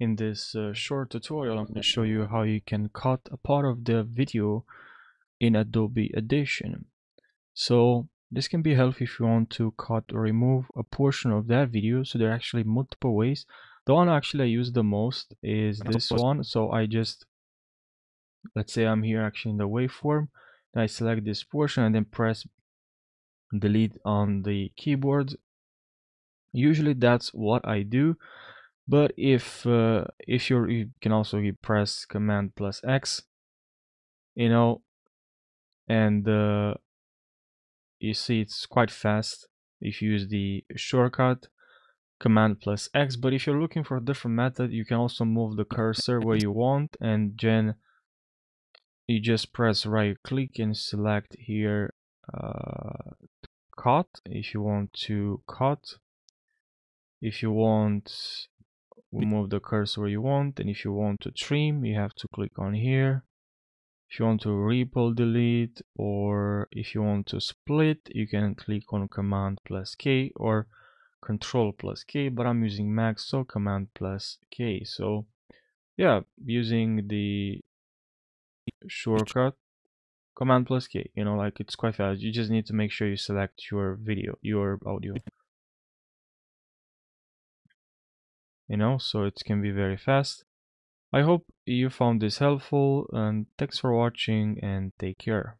In this short tutorial, I'm going to show you how you can cut a part of the video in Adobe Audition. So this can be helpful if you want to cut or remove a portion of that video. So there are actually multiple ways. The one actually I use the most is this one. So I just, let's say I'm here actually in the waveform. Then I select this portion and then press delete on the keyboard. Usually that's what I do. But if you can also press Command plus X, and you see it's quite fast if you use the shortcut Command plus X. But if you're looking for a different method, you can also move the cursor where you want, and then you just press right click and select here cut if you want to cut. If you want, move the cursor where you want, and if you want to trim, you have to click on here. If you want to ripple delete, or if you want to split, you can click on Command plus K or Control plus K, but I'm using Mac, so Command plus K. So yeah, using the shortcut Command plus K, like it's quite fast. You just need to make sure you select your audio, so it can be very fast. I hope you found this helpful, and thanks for watching and take care.